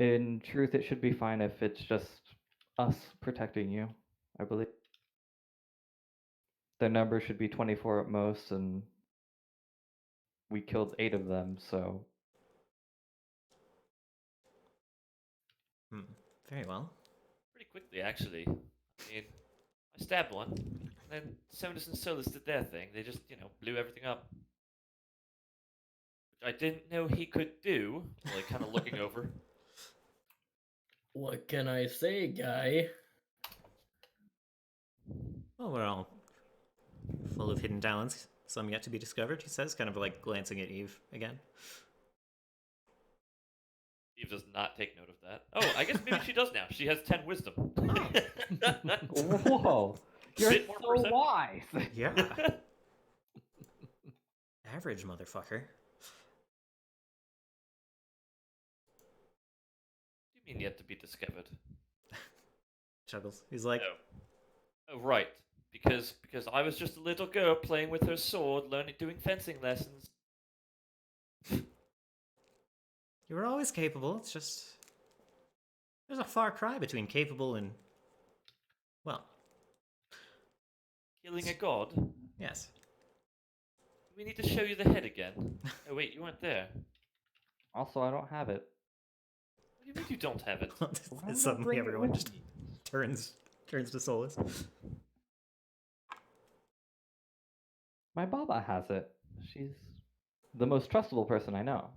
In truth, it should be fine if it's just us protecting you, I believe. The number should be 24 at most, and we killed 8 of them, so... Very well. Pretty quickly, actually. I mean, I stabbed one. and then Sonus and Solus did their thing. They just, blew everything up. Which I didn't know he could do. Like, kind of looking over. What can I say, guy? Well, we're all full of hidden talents, some yet to be discovered, he says, kind of like glancing at Eve again. Eve does not take note of that. Oh, I guess maybe she does now. She has 10 wisdom. Whoa, you're Bit more so perception. wise. Yeah. Average motherfucker. What do you mean yet to be discovered? Chuckles. He's like, Oh, right. Because I was just a little girl playing with her sword, doing fencing lessons. you were always capable, it's just... There's a far cry between capable and... Well, Killing a god. yes. We need to show you the head again. Oh wait, you weren't there. Also, I don't have it. What do you mean you don't have it? Why would I bring Suddenly it everyone with just me? turns to Solus. My Baba has it. She's the most trustable person I know.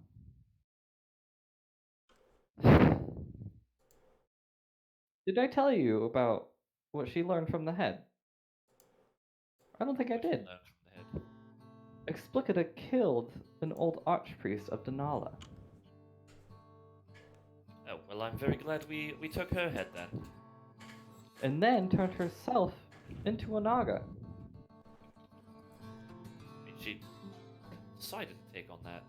Did I tell you about what she learned from the head? I don't think I did. No, from the head. Explicita killed an old archpriest of Denala. Oh, well, I'm very glad we took her head then. And then turned herself into a Naga. I mean, she decided to take on that.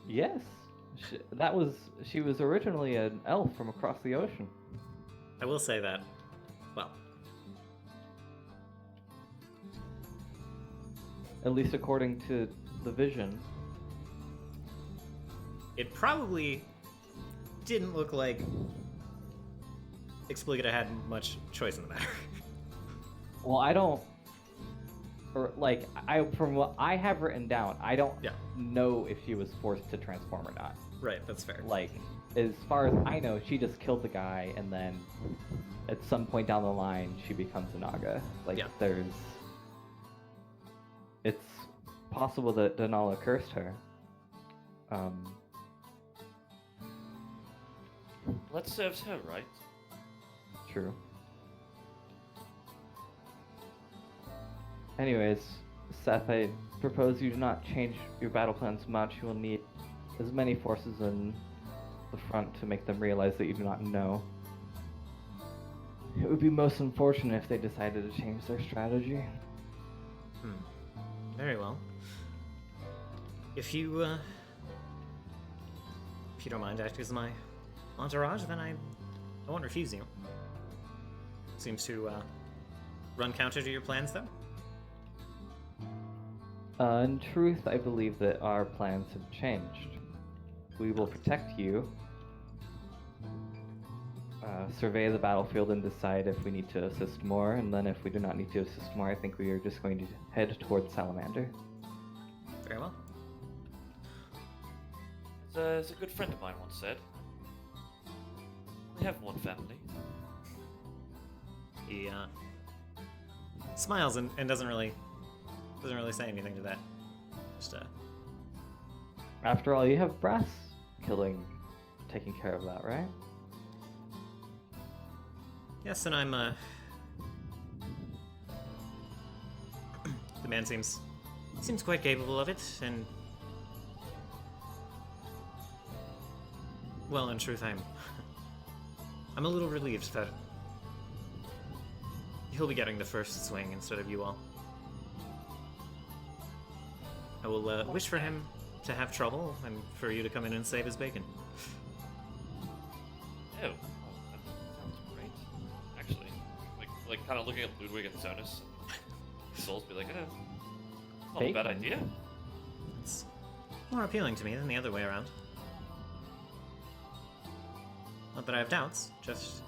Yes. She was originally an elf from across the ocean. I will say that, well, At least according to the vision. it probably didn't look like Explicita had much choice in the matter. Well, I don't, or like from what I have written down, I don't Yeah. know if she was forced to transform or not. Right, that's fair. Like, as far as I know, she just killed the guy, and then at some point down the line, she becomes a Naga. Like, Yeah. it's possible that Denala cursed her. That serves her right. True. Anyways, Seth, I propose you do not change your battle plans much. You will need as many forces in the front to make them realize that you do not know. It would be most unfortunate if they decided to change their strategy. Very well. If you don't mind acting as my entourage, then I won't refuse you. Seems to run counter to your plans, though. In truth, I believe that our plans have changed. We will protect you, survey the battlefield and decide if we need to assist more, and then if we do not need to assist more, I think we are just going to head towards Salamander. Very well. As a good friend of mine once said, we have one family. He smiles and doesn't really say anything to that. Just After all, you have Brass taking care of that, right? yes, and I'm the man seems quite capable of it, and well, in truth, I'm a little relieved that he'll be getting the first swing instead of you all. I will wish for him to have trouble and for you to come in and save his bacon. Oh, that sounds great. Actually, like kind of looking at Ludwig and Sonus, Souls be like, not a bad Bacon? idea. It's more appealing to me than the other way around. Not that I have doubts, just...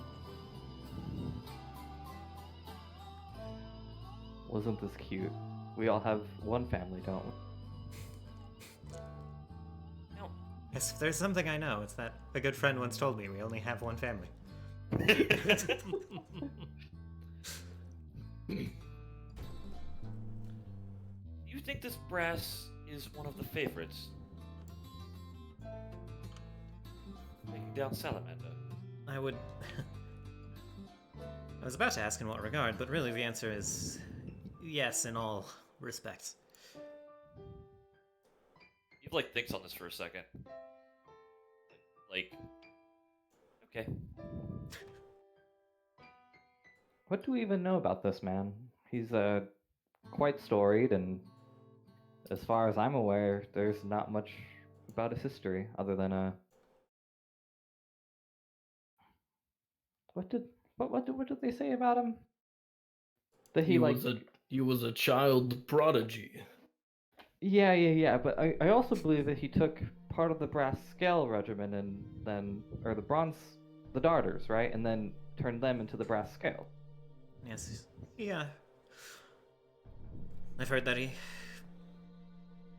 Wasn't this cute? We all have one family, don't we? No, Yes, if there's something I know, it's that a good friend once told me we only have one family. You think this brass is one of the favorites? Taking down Salamander. I would. I was about to ask in what regard, but really the answer is yes in all respects. Eve like thinks on this for a second. Like, okay. What do we even know about this man? He's quite storied, and as far as I'm aware, there's not much about his history other than what did they say about him? That he like he was a child prodigy. yeah. But I also believe that he took part of the brass scale regimen and then the darters, right, and then turned them into the brass scale. Yes. Yeah. I've heard that he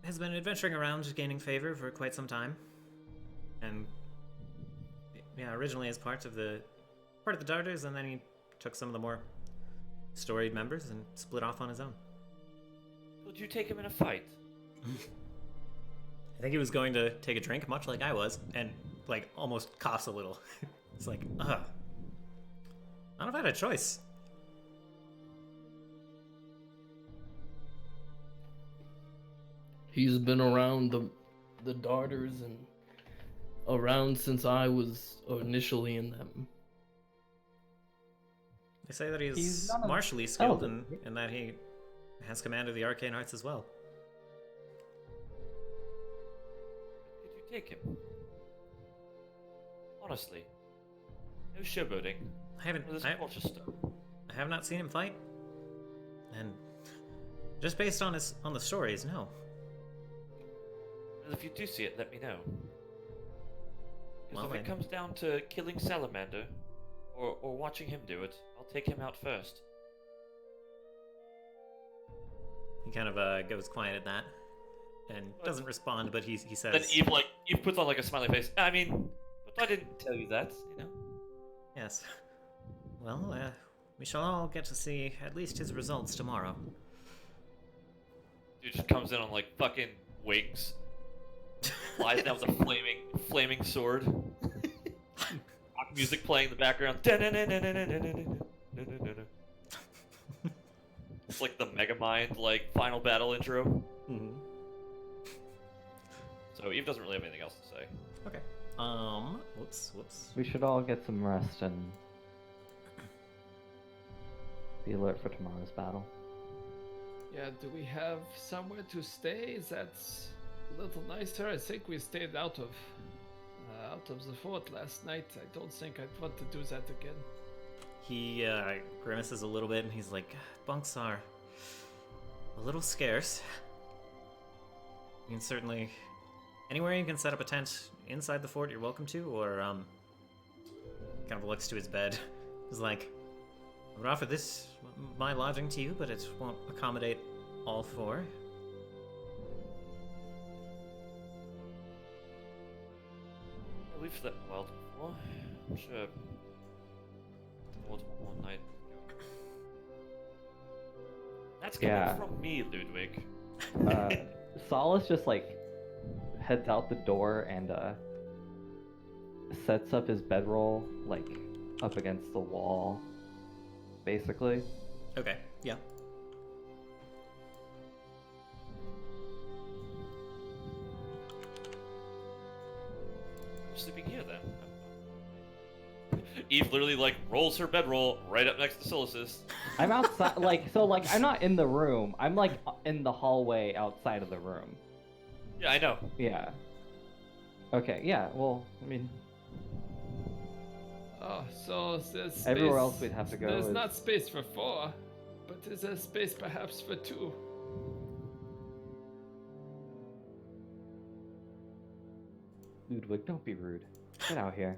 has been adventuring around, gaining favor for quite some time, and yeah, originally as part of the darters, and then he took some of the more storied members and split off on his own. Would you take him in a fight? I think he was going to take a drink, much like I was, and like almost coughs a little. It's like, I don't know if I had a choice. He's been around the darters and around since I was initially in them. They say that He's he's not a martially skilled elder. and that he has command of the arcane arts as well. Could you take him? Honestly. No showboating. I haven't. This I culture stuff. have not seen him fight, and just based on the stories, no. Well, if you do see it, let me know. Because Well, when it comes down to killing Salamander, or watching him do it, I'll take him out first. He kind of goes quiet at that, and doesn't respond. But he says, Then Eve puts on like a smiley face. I mean, but I didn't tell you that, you know. "Yes. Well, we shall all get to see at least his results tomorrow." Dude just comes in on like fucking wings, flies down with a flaming sword. Rock music playing in the background. It's like the Megamind like final battle intro. Mm-hmm. So Eve doesn't really have anything else to say. Okay. Whoops. We should all get some rest and be alert for tomorrow's battle. Yeah, do we have somewhere to stay? That's a little nicer. I think we stayed out of the fort last night. I don't think I'd want to do that again. He grimaces a little bit, and he's like, "Bunks are a little scarce. You can certainly anywhere you can set up a tent inside the fort. You're welcome to, or kind of looks to his bed. He's like, I would offer my lodging to you, but it won't accommodate all four." We've slept well before. I'm sure. One night. That's coming Yeah. from me, Ludwig. Solace just like heads out the door and sets up his bedroll like up against the wall, basically. Okay. Yeah. I'm sleeping here then. Eve literally like rolls her bedroll right up next to Solas's. I'm outside, like I'm not in the room. I'm like in the hallway outside of the room. Yeah, I know. Yeah. Okay. Yeah. Well, I mean, Oh, so there's space. everywhere else we'd have to go. There's is... not space for 4, but is there space perhaps for 2? Ludwig, don't be rude. Get out here.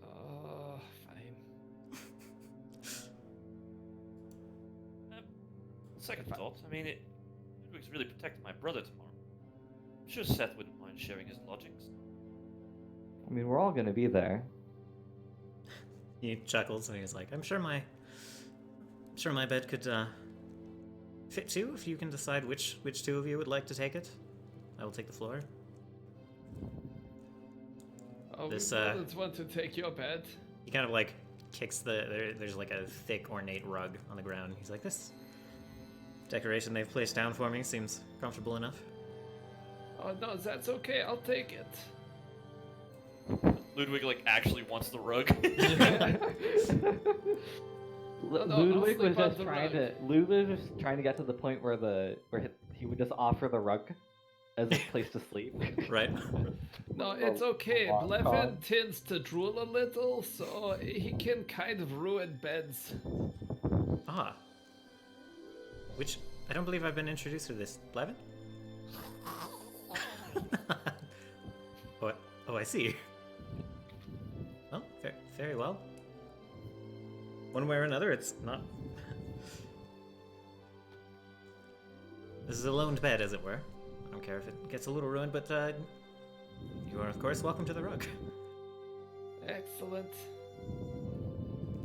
Oh, fine. Second thought, I mean, Ludwig's really protecting my brother tomorrow. I'm sure Seth wouldn't mind sharing his lodgings. I mean, we're all gonna be there. He chuckles and he's like, I'm sure my sure my bed could fit two if you can decide which two of you would like to take it. I will take the floor. Oh, This, we both want to take your bed. He kind of like kicks there's like a thick ornate rug on the ground. He's like, this decoration they've placed down for me seems comfortable enough. Oh no, that's okay. I'll take it. Ludwig like actually wants the rug. No, I'll Ludwig was sleep on just the trying rug. to. Ludwig was just trying to get to the point where he would just offer the rug as a place to sleep. Right? No, it's okay. Blevin tends to drool a little, so he can kind of ruin beds. Ah. Which I don't believe I've been introduced to this. Blevin? Oh, I see. Well, very well. One way or another, it's not. This is a loaned bed, as it were. I don't care if it gets a little ruined, but you are, of course, welcome to the rug. Excellent.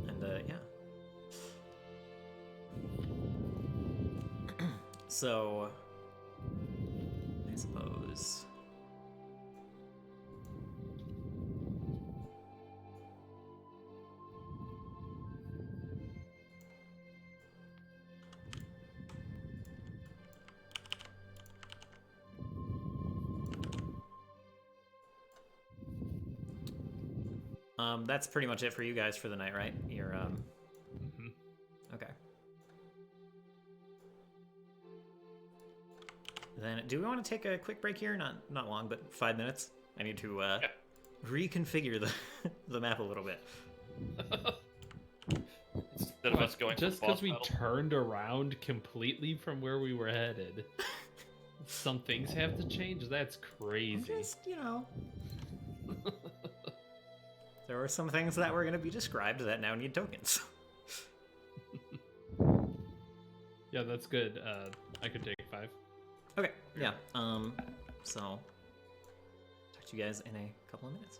And yeah. So, I suppose. That's pretty much it for you guys for the night, right? You're okay. Then, do we want to take a quick break here? Not long, but 5 minutes. I need to reconfigure the the map a little bit. Instead of us going for Just boss because we battle. turned around completely from where we were headed. Some things have to change. That's crazy. Just, there were some things that were going to be described that now need tokens. Yeah, that's good. I could take 5. Okay, yeah. So talk to you guys in a couple of minutes.